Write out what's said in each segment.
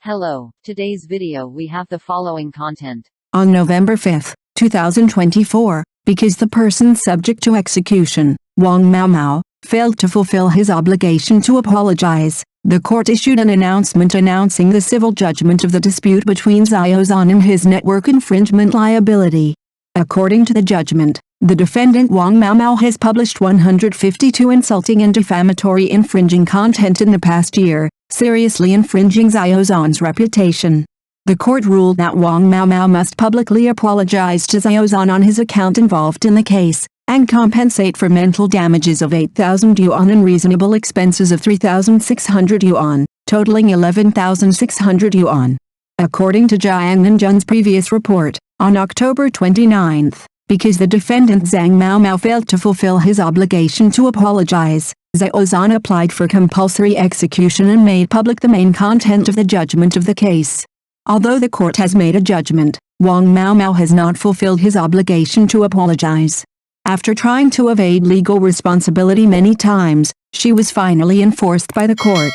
Hello, today's video we have the following content. On November 5, 2024, because the person subject to execution, Wang failed to fulfill his obligation to apologize, the court issued an announcement announcing the civil judgment of the dispute between Xiao Zhan and his network infringement liability. According to the judgment, the defendant Wang has published 152 insulting and defamatory infringing content in the past year, seriously infringing Xiao Zhan's reputation. The court ruled that Wang must publicly apologize to Xiao Zhan on his account involved in the case, and compensate for mental damages of 8,000 yuan and reasonable expenses of 3,600 yuan, totaling 11,600 yuan. According to Jiang Zhan's previous report, on October 29, because the defendant Zhang failed to fulfill his obligation to apologize, Xiao Zhan applied for compulsory execution and made public the main content of the judgment of the case. Although the court has made a judgment, Wang has not fulfilled his obligation to apologize. After trying to evade legal responsibility many times, she was finally enforced by the court.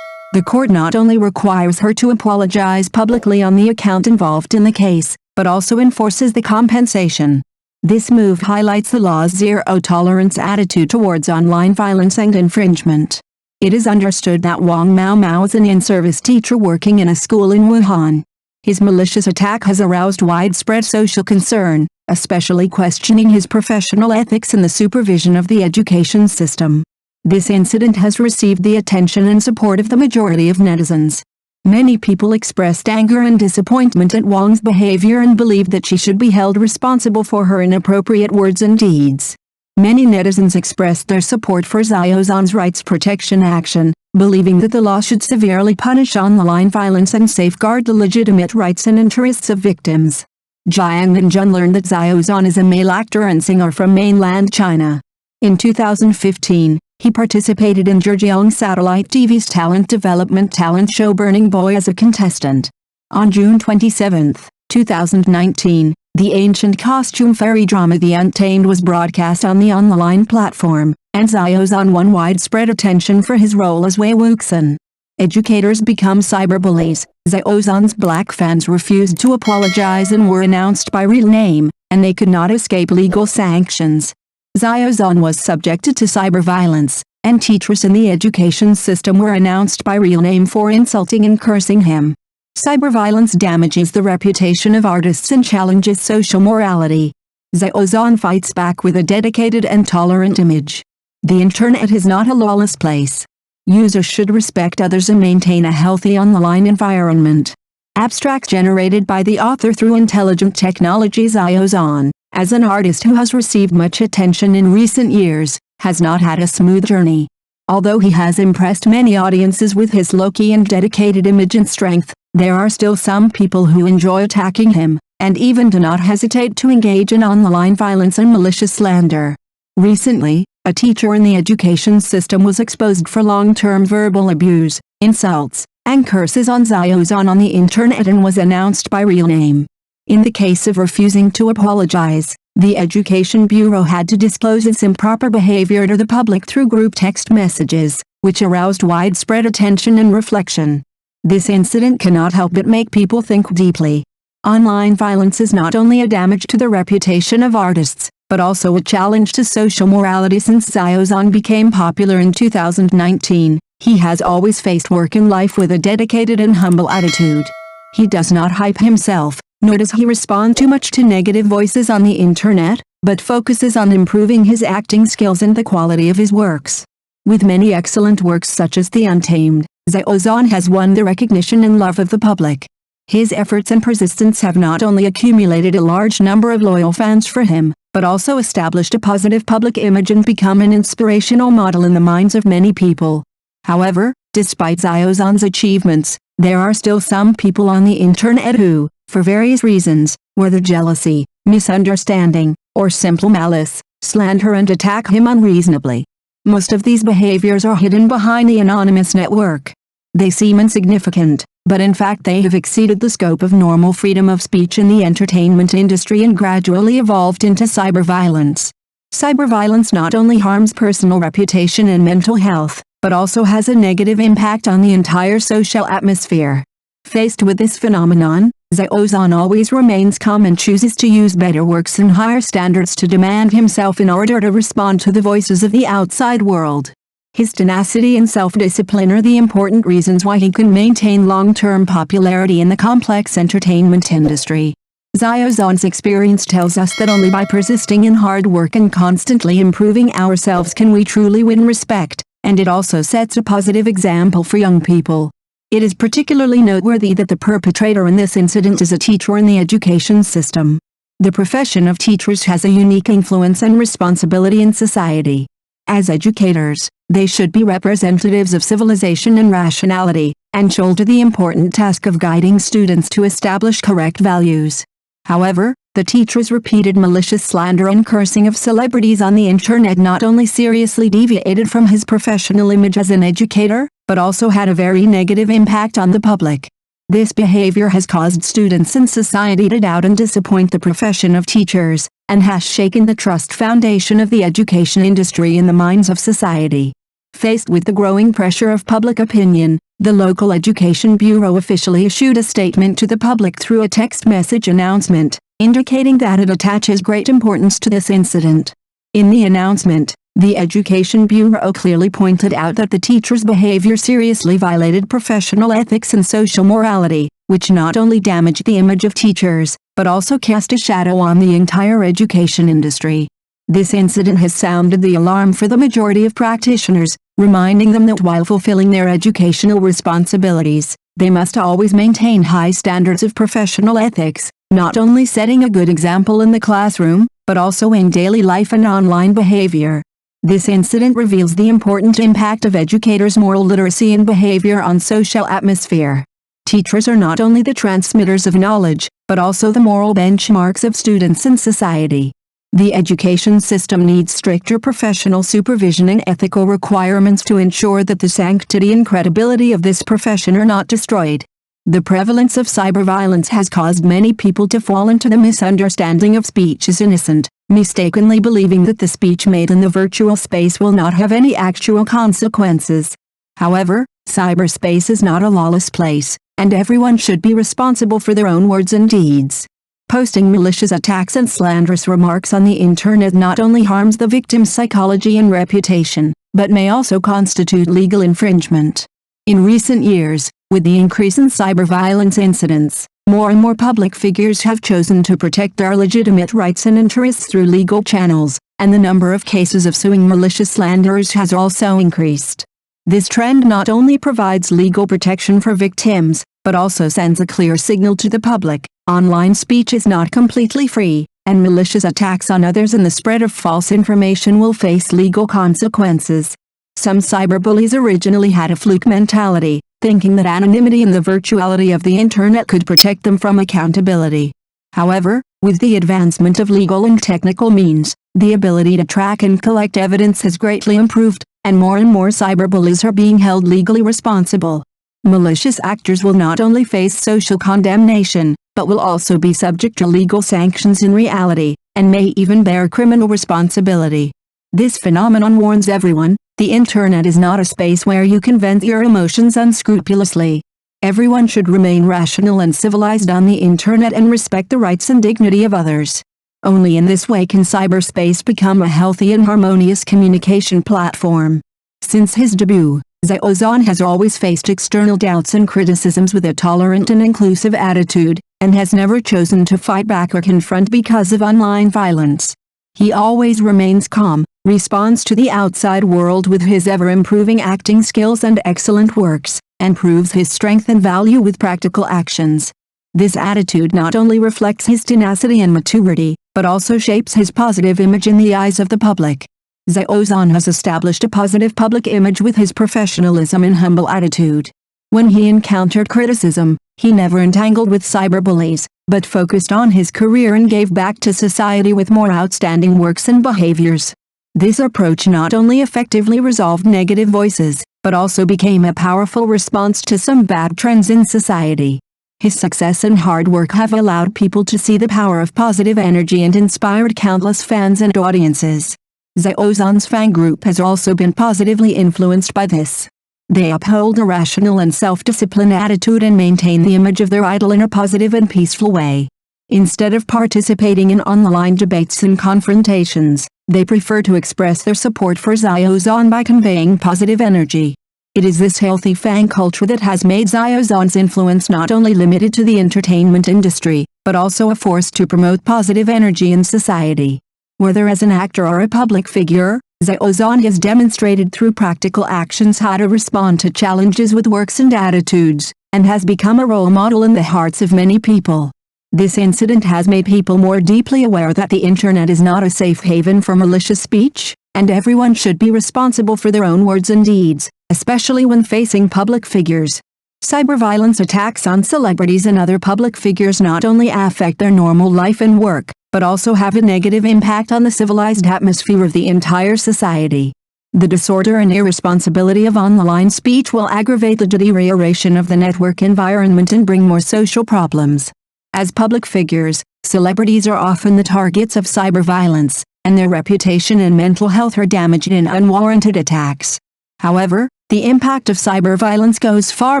The court not only requires her to apologize publicly on the account involved in the case, but also enforces the compensation. This move highlights the law's zero-tolerance attitude towards online violence and infringement. It is understood that Wang is an in-service teacher working in a school in Wuhan. His malicious attack has aroused widespread social concern, especially questioning his professional ethics and the supervision of the education system. This incident has received the attention and support of the majority of netizens. Many people expressed anger and disappointment at Wang's behavior and believed that she should be held responsible for her inappropriate words and deeds. Many netizens expressed their support for Xiao Zhan's rights protection action, believing that the law should severely punish online violence and safeguard the legitimate rights and interests of victims. Jiang Zhan learned that Xiao Zhan is a male actor and singer from mainland China. In 2015, he participated in Zhejiang Satellite TV's talent development talent show Burning Boy as a contestant. On June 27, 2019, the ancient costume fairy drama The Untamed was broadcast on the online platform, and Xiao Zhan won widespread attention for his role as Wei Wuxin. Educators become cyberbullies. Xiao Zhan's black fans refused to apologize and were announced by real name, and they could not escape legal sanctions. Xiao Zhan was subjected to cyber violence, and teachers in the education system were announced by real name for insulting and cursing him. Cyber violence damages the reputation of artists and challenges social morality. Xiao Zhan fights back with a dedicated and tolerant image. The internet is not a lawless place. Users should respect others and maintain a healthy online environment. Abstract generated by the author through intelligent technology. Xiao Zhan, as an artist who has received much attention in recent years, has not had a smooth journey. Although he has impressed many audiences with his low-key and dedicated image and strength, there are still some people who enjoy attacking him, and even do not hesitate to engage in online violence and malicious slander. Recently, a teacher in the education system was exposed for long-term verbal abuse, insults, and curses on Xiao Zhan on the internet and was announced by real name. In the case of refusing to apologize, the Education Bureau had to disclose its improper behavior to the public through group text messages, which aroused widespread attention and reflection. This incident cannot help but make people think deeply. Online violence is not only a damage to the reputation of artists, but also a challenge to social morality. Since Xiao Zhan became popular in 2019, he has always faced work and life with a dedicated and humble attitude. He does not hype himself, nor does he respond too much to negative voices on the internet, but focuses on improving his acting skills and the quality of his works. With many excellent works such as The Untamed, Xiao Zhan has won the recognition and love of the public. His efforts and persistence have not only accumulated a large number of loyal fans for him, but also established a positive public image and become an inspirational model in the minds of many people. However, despite Xiao Zhan's achievements, there are still some people on the internet who, for various reasons, whether jealousy, misunderstanding, or simple malice, slander and attack him unreasonably. Most of these behaviors are hidden behind the anonymous network. They seem insignificant, but in fact they have exceeded the scope of normal freedom of speech in the entertainment industry and gradually evolved into cyber violence. Cyber violence not only harms personal reputation and mental health, but also has a negative impact on the entire social atmosphere. Faced with this phenomenon, Xiao Zhan always remains calm and chooses to use better works and higher standards to demand himself in order to respond to the voices of the outside world. His tenacity and self-discipline are the important reasons why he can maintain long-term popularity in the complex entertainment industry. Xiao Zhan's experience tells us that only by persisting in hard work and constantly improving ourselves can we truly win respect, and it also sets a positive example for young people. It is particularly noteworthy that the perpetrator in this incident is a teacher in the education system. The profession of teachers has a unique influence and responsibility in society. As educators, they should be representatives of civilization and rationality, and shoulder the important task of guiding students to establish correct values. However, the teacher's repeated malicious slander and cursing of celebrities on the internet not only seriously deviated from his professional image as an educator, but also had a very negative impact on the public. This behavior has caused students and society to doubt and disappoint the profession of teachers, and has shaken the trust foundation of the education industry in the minds of society. Faced with the growing pressure of public opinion, the local education bureau officially issued a statement to the public through a text message announcement, indicating that it attaches great importance to this incident. In the announcement, the Education Bureau clearly pointed out that the teacher's behavior seriously violated professional ethics and social morality, which not only damaged the image of teachers, but also cast a shadow on the entire education industry. This incident has sounded the alarm for the majority of practitioners, reminding them that while fulfilling their educational responsibilities, they must always maintain high standards of professional ethics, not only setting a good example in the classroom, but also in daily life and online behavior. This incident reveals the important impact of educators' moral literacy and behavior on social atmosphere. Teachers are not only the transmitters of knowledge, but also the moral benchmarks of students and society. The education system needs stricter professional supervision and ethical requirements to ensure that the sanctity and credibility of this profession are not destroyed. The prevalence of cyberviolence has caused many people to fall into the misunderstanding of speech is innocent, mistakenly believing that the speech made in the virtual space will not have any actual consequences. However, cyberspace is not a lawless place, and everyone should be responsible for their own words and deeds. Posting malicious attacks and slanderous remarks on the internet not only harms the victim's psychology and reputation, but may also constitute legal infringement. In recent years, with the increase in cyberviolence incidents, more and more public figures have chosen to protect their legitimate rights and interests through legal channels, and the number of cases of suing malicious slanderers has also increased. This trend not only provides legal protection for victims, but also sends a clear signal to the public. Online speech is not completely free, and malicious attacks on others and the spread of false information will face legal consequences. Some cyberbullies originally had a fluke mentality, thinking that anonymity and the virtuality of the internet could protect them from accountability. However, with the advancement of legal and technical means, the ability to track and collect evidence has greatly improved, and more cyberbullies are being held legally responsible. Malicious actors will not only face social condemnation, but will also be subject to legal sanctions in reality, and may even bear criminal responsibility. This phenomenon warns everyone, the internet is not a space where you can vent your emotions unscrupulously. Everyone should remain rational and civilized on the internet and respect the rights and dignity of others. Only in this way can cyberspace become a healthy and harmonious communication platform. Since his debut, Xiao Zhan has always faced external doubts and criticisms with a tolerant and inclusive attitude, and has never chosen to fight back or confront because of online violence. He always remains calm, responds to the outside world with his ever-improving acting skills and excellent works, and proves his strength and value with practical actions. This attitude not only reflects his tenacity and maturity, but also shapes his positive image in the eyes of the public. Xiao Zhan has established a positive public image with his professionalism and humble attitude. When he encountered criticism, he never entangled with cyberbullies, but focused on his career and gave back to society with more outstanding works and behaviors. This approach not only effectively resolved negative voices, but also became a powerful response to some bad trends in society. His success and hard work have allowed people to see the power of positive energy and inspired countless fans and audiences. Xiao Zhan's fan group has also been positively influenced by this. They uphold a rational and self-disciplined attitude and maintain the image of their idol in a positive and peaceful way. Instead of participating in online debates and confrontations, they prefer to express their support for Xiao Zhan by conveying positive energy. It is this healthy fan culture that has made Xiao Zhan's influence not only limited to the entertainment industry, but also a force to promote positive energy in society. Whether as an actor or a public figure, Xiao Zhan has demonstrated through practical actions how to respond to challenges with works and attitudes, and has become a role model in the hearts of many people. This incident has made people more deeply aware that the internet is not a safe haven for malicious speech, and everyone should be responsible for their own words and deeds, especially when facing public figures. Cyberviolence attacks on celebrities and other public figures not only affect their normal life and work, but also have a negative impact on the civilized atmosphere of the entire society. The disorder and irresponsibility of online speech will aggravate the deterioration of the network environment and bring more social problems. As public figures, celebrities are often the targets of cyberviolence, and their reputation and mental health are damaged in unwarranted attacks. However, the impact of cyberviolence goes far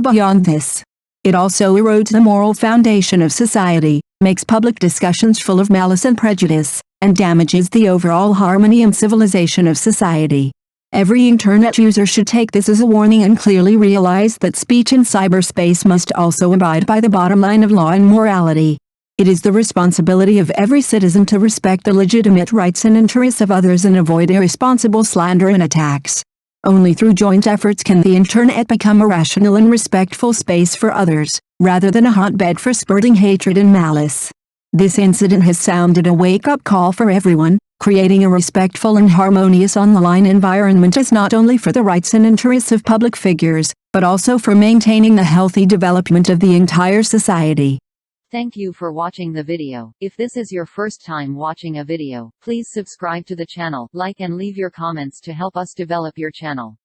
beyond this. It also erodes the moral foundation of society, makes public discussions full of malice and prejudice, and damages the overall harmony and civilization of society. Every internet user should take this as a warning and clearly realize that speech in cyberspace must also abide by the bottom line of law and morality. It is the responsibility of every citizen to respect the legitimate rights and interests of others and avoid irresponsible slander and attacks. Only through joint efforts can the internet become a rational and respectful space for others, rather than a hotbed for spreading hatred and malice. This incident has sounded a wake-up call for everyone. Creating a respectful and harmonious online environment is not only for the rights and interests of public figures, but also for maintaining the healthy development of the entire society. Thank you for watching the video. If this is your first time watching a video, please subscribe to the channel, like and leave your comments to help us develop your channel.